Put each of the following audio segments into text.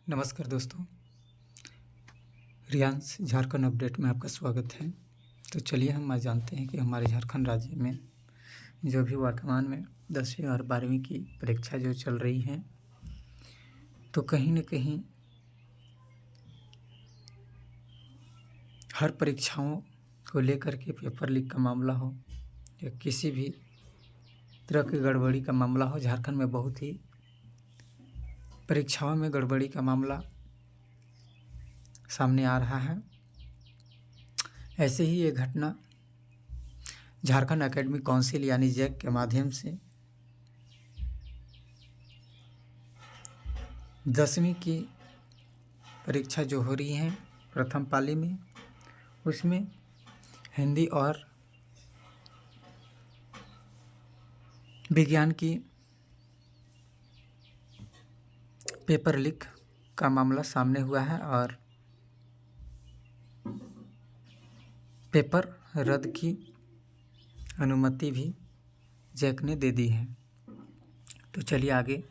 नमस्कार दोस्तों, रियांस झारखंड अपडेट में आपका स्वागत है। तो चलिए हम आज जानते हैं कि हमारे झारखंड राज्य में जो भी वर्तमान में 10वीं और 12वीं की परीक्षा जो चल रही है, तो कहीं न कहीं हर परीक्षाओं को लेकर के पेपर लीक का मामला हो या किसी भी तरह की गड़बड़ी का मामला हो, झारखंड में बहुत ही परीक्षाओं में गड़बड़ी का मामला सामने आ रहा है। ऐसे ही ये घटना झारखंड एकेडमिक काउंसिल यानी जैक के माध्यम से 10वीं की परीक्षा जो हो रही है प्रथम पाली में, उसमें हिंदी और विज्ञान की पेपर लीक का मामला सामने हुआ है और पेपर रद्द की अनुमति भी जैक ने दे दी है। तो चलिए आगे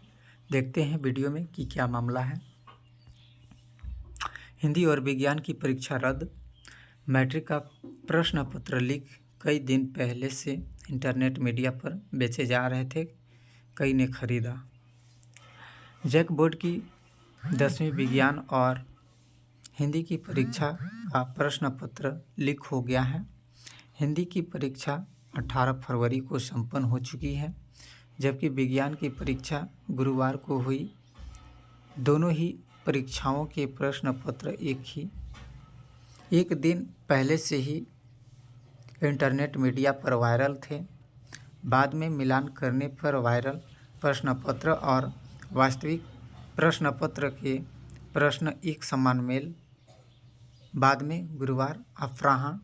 देखते हैं वीडियो में कि क्या मामला है। हिंदी और विज्ञान की परीक्षा रद्द, मैट्रिक का प्रश्न पत्र लीक कई दिन पहले से इंटरनेट मीडिया पर बेचे जा रहे थे, कई ने खरीदा। जैक बोर्ड की 10वीं विज्ञान और हिंदी की परीक्षा का प्रश्न पत्र लीक हो गया है। हिंदी की परीक्षा 18 फरवरी को संपन्न हो चुकी है, जबकि विज्ञान की परीक्षा गुरुवार को हुई। दोनों ही परीक्षाओं के प्रश्न पत्र एक दिन पहले से ही इंटरनेट मीडिया पर वायरल थे। बाद में मिलान करने पर वायरल प्रश्न पत्र और वास्तविक प्रश्न पत्र के प्रश्न एक समान मेल। बाद में गुरुवार अपराह्न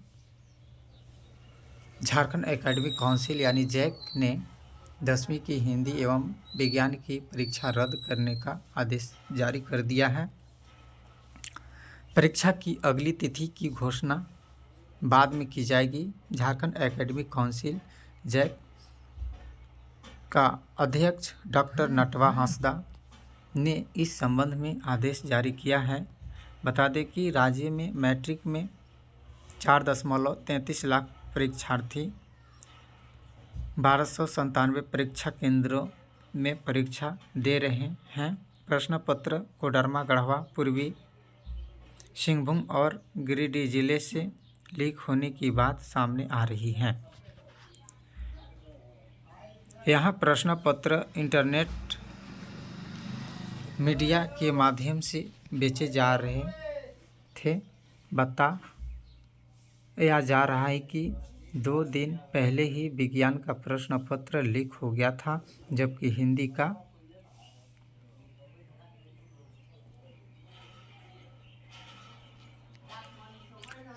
झारखंड एकेडमिक काउंसिल यानी जैक ने 10वीं की हिंदी एवं विज्ञान की परीक्षा रद्द करने का आदेश जारी कर दिया है। परीक्षा की अगली तिथि की घोषणा बाद में की जाएगी। झारखंड एकेडमिक काउंसिल जैक का अध्यक्ष डॉक्टर नटवा हंसदा ने इस संबंध में आदेश जारी किया है। बता दें कि राज्य में मैट्रिक में 4.33 लाख परीक्षार्थी 1297 परीक्षा केंद्रों में परीक्षा दे रहे हैं। प्रश्न पत्र कोडरमा, गढ़वा, पूर्वी सिंहभूम और गिरिडीह जिले से लीक होने की बात सामने आ रही है। यहाँ प्रश्न पत्र इंटरनेट मीडिया के माध्यम से बेचे जा रहे थे। बताया जा रहा है कि 2 दिन पहले ही विज्ञान का प्रश्न पत्र लीक हो गया था, जबकि हिंदी का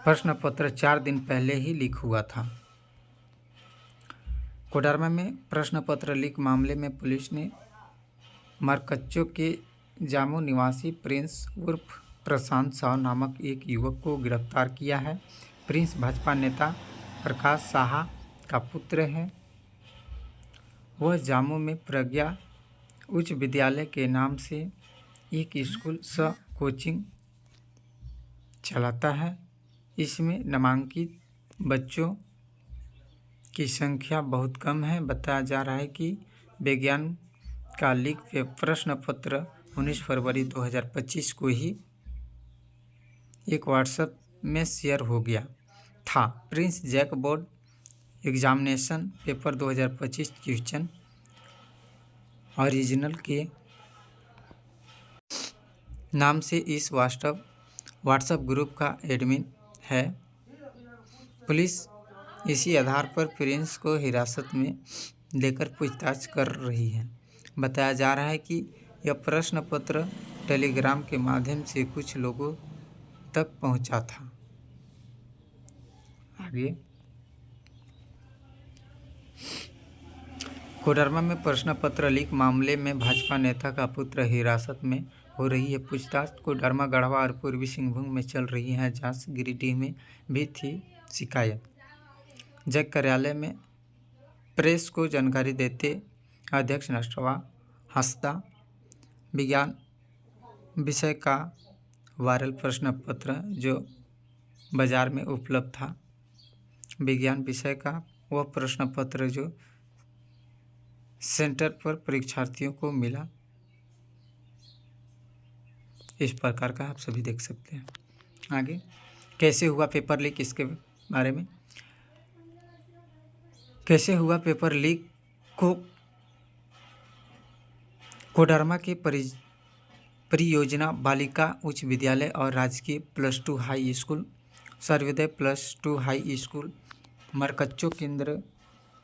प्रश्न पत्र 4 दिन पहले ही लीक हुआ था। कोडरमा में प्रश्न पत्र लीक मामले में पुलिस ने मरकच्चो के जामू निवासी प्रिंस उर्फ प्रशांत साव नामक एक युवक को गिरफ्तार किया है। प्रिंस भाजपा नेता प्रकाश साहा का पुत्र है। वह जामू में प्रज्ञा उच्च विद्यालय के नाम से एक स्कूल सह कोचिंग चलाता है। इसमें नामांकित बच्चों की संख्या बहुत कम है। बताया जा रहा है कि विज्ञान का लीक प्रश्न पत्र 19 फरवरी 2025 को ही एक व्हाट्सएप में शेयर हो गया था। Prince JAC board examination paper 2025 question original के नाम से इस व्हाट्सएप ग्रुप का एडमिन है। पुलिस इसी आधार पर प्रिंस को हिरासत में लेकर पूछताछ कर रही है। बताया जा रहा है कि यह प्रश्न पत्र टेलीग्राम के माध्यम से कुछ लोगों तक पहुंचा था। आगे कोडरमा में प्रश्न पत्र लीक मामले में भाजपा नेता का पुत्र हिरासत में हो रही है पूछताछ। कोडरमा, गढ़वा और पूर्वी सिंहभूम में चल रही है जांच। गिरिडीह में भी थी शिकायत। जैक कार्यालय में प्रेस को जानकारी देते अध्यक्ष नटवा हंसदा विज्ञान विषय का वायरल प्रश्न पत्र जो बाजार में उपलब्ध था। विज्ञान विषय का वह प्रश्न पत्र जो सेंटर पर परीक्षार्थियों को मिला। इस प्रकार का आप सभी देख सकते हैं। आगे कैसे हुआ पेपर लीक, इसके बारे में कैसे हुआ पेपर लीक को कोडरमा के परियोजना बालिका उच्च विद्यालय और राजकीय +2 high school, Sarvodaya +2 high school Markacho केंद्र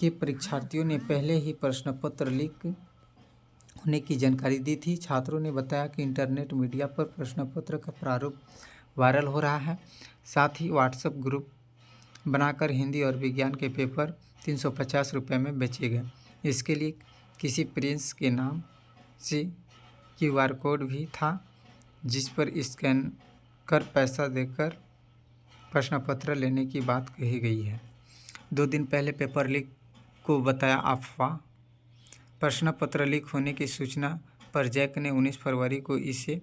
के परीक्षार्थियों ने पहले ही प्रश्न पत्र लीक होने की जानकारी दी थी। छात्रों ने बताया कि इंटरनेट मीडिया पर प्रश्न पत्र का प्रारूप वायरल हो रहा है। साथ ही व्हाट्सएप ग्रुप बनाकर हिंदी और विज्ञान के पेपर 350 रुपये में बेचे गए। इसके लिए किसी प्रिंस के नाम से QR कोड भी था, जिस पर स्कैन कर पैसा देकर प्रश्न पत्र लेने की बात कही गई है। 2 दिन पहले पेपर लीक को बताया अफवाह। प्रश्न पत्र लीक होने की सूचना पर जैक ने 19 फरवरी को इसे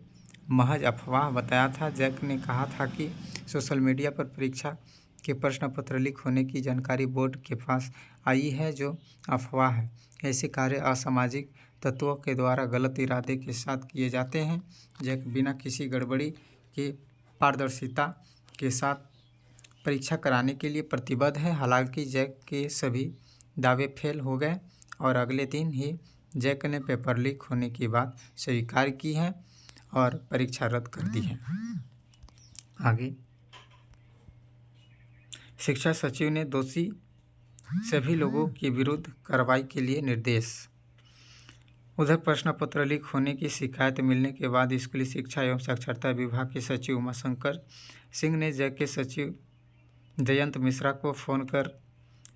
महज अफवाह बताया था। जैक ने कहा था कि सोशल मीडिया पर परीक्षा के प्रश्न पत्र लीक होने की जानकारी बोर्ड के पास आई है, जो अफवाह है। ऐसे कार्य असामाजिक तत्वों के द्वारा गलत इरादे के साथ किए जाते हैं। जैक बिना किसी गड़बड़ी के पारदर्शिता के साथ परीक्षा कराने के लिए प्रतिबद्ध है। हालांकि जैक के सभी दावे फेल हो गए और अगले दिन ही जैक ने पेपर लीक होने की बात स्वीकार की है और परीक्षा रद्द कर दी है। आगे शिक्षा सचिव ने दोषी सभी लोगों के विरुद्ध कार्रवाई के लिए निर्देश। उधर प्रश्न पत्र लीक होने की शिकायत मिलने के बाद स्कूली शिक्षा एवं साक्षरता विभाग के सचिव उमाशंकर सिंह ने जैक के सचिव जयंत मिश्रा को फ़ोन कर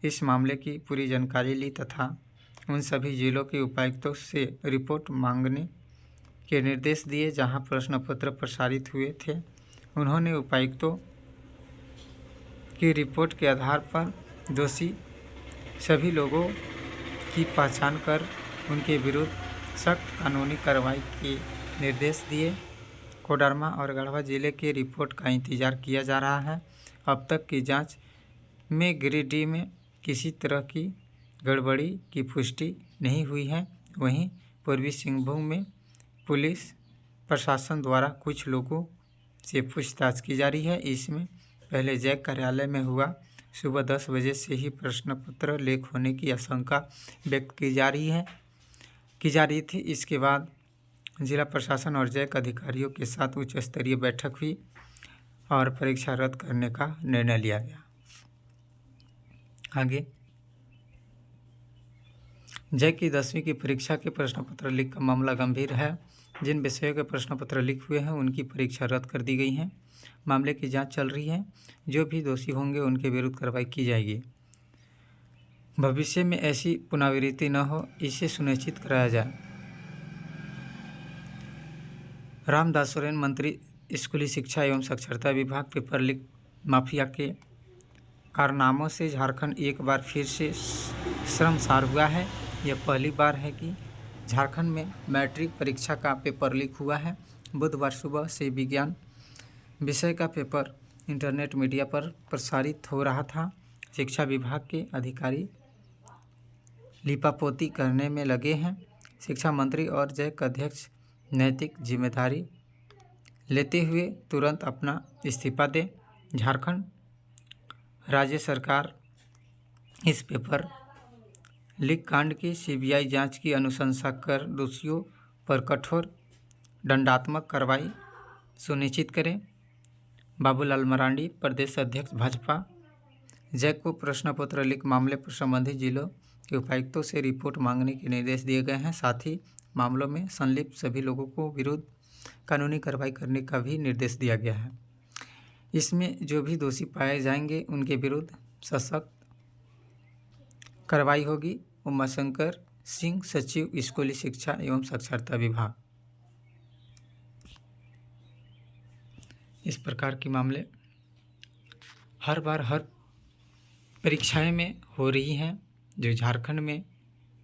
इस मामले की पूरी जानकारी ली तथा उन सभी जिलों के उपायुक्तों से रिपोर्ट मांगने के निर्देश दिए जहां प्रश्न पत्र प्रसारित हुए थे। उन्होंने उपायुक्तों की रिपोर्ट के आधार पर दोषी सभी लोगों की पहचान कर उनके विरुद्ध सख्त कानूनी कार्रवाई के निर्देश दिए। कोडरमा और गढ़वा जिले के रिपोर्ट का इंतजार किया जा रहा है। अब तक की जांच में गिरिडीह में किसी तरह की गड़बड़ी की पुष्टि नहीं हुई है। वहीं पूर्वी सिंहभूम में पुलिस प्रशासन द्वारा कुछ लोगों से पूछताछ की जा रही है। इसमें पहले जैक कार्यालय में हुआ सुबह 10 बजे से ही प्रश्न पत्र लीक होने की आशंका व्यक्त की जा रही थी। इसके बाद जिला प्रशासन और जैक अधिकारियों के साथ उच्च स्तरीय बैठक हुई और परीक्षा रद्द करने का निर्णय लिया गया। आगे जैक की 10वीं की परीक्षा के प्रश्न पत्र लीक का मामला गंभीर है। जिन विषयों के प्रश्न पत्र लीक हुए हैं उनकी परीक्षा रद्द कर दी गई है। मामले की जांच चल रही है। जो भी दोषी होंगे उनके विरुद्ध कार्रवाई की जाएगी। भविष्य में ऐसी पुनरावृत्ति न हो, इसे सुनिश्चित कराया जाए। रामदास सोरेन मंत्री स्कूली शिक्षा एवं साक्षरता विभाग पेपर लीक माफिया के कारनामों से झारखंड एक बार फिर से शर्मसार हुआ है। यह पहली बार है कि झारखंड में मैट्रिक परीक्षा का पेपर लीक हुआ है। बुधवार सुबह से विज्ञान विषय का पेपर इंटरनेट मीडिया पर प्रसारित हो रहा था। शिक्षा विभाग के अधिकारी लिपापोती करने में लगे हैं। शिक्षा मंत्री और जैक अध्यक्ष नैतिक जिम्मेदारी लेते हुए तुरंत अपना इस्तीफा दें। झारखंड राज्य सरकार इस पेपर लीक कांड की CBI जांच की अनुशंसा कर दोषियों पर कठोर दंडात्मक कार्रवाई सुनिश्चित करें। बाबूलाल मरांडी, प्रदेश अध्यक्ष भाजपा। जैक को प्रश्न पत्र लीक मामले पर संबंधित जिलों के उपायुक्तों से रिपोर्ट मांगने के निर्देश दिए गए हैं। साथ ही मामलों में संलिप्त सभी लोगों को विरुद्ध कानूनी कार्रवाई करने का भी निर्देश दिया गया है। इसमें जो भी दोषी पाए जाएंगे उनके विरुद्ध सशक्त कार्रवाई होगी। उमाशंकर सिंह, सचिव स्कूली शिक्षा एवं साक्षरता विभाग। इस प्रकार के मामले हर बार हर परीक्षाएं में हो रही हैं, जो झारखंड में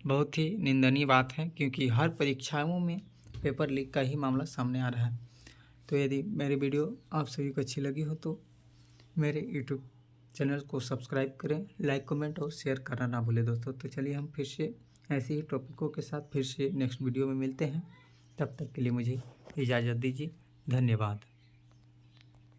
बहुत ही निंदनीय बात है, क्योंकि हर परीक्षाओं में पेपर लीक का ही मामला सामने आ रहा है। तो यदि मेरी वीडियो आप सभी को अच्छी लगी हो तो मेरे यूट्यूब चैनल को सब्सक्राइब करें, लाइक कमेंट और शेयर करना ना भूलें दोस्तों। तो चलिए हम फिर से ऐसे ही टॉपिकों के साथ फिर से नेक्स्ट वीडियो में मिलते हैं। तब तक के लिए मुझे इजाज़त दीजिए। धन्यवाद।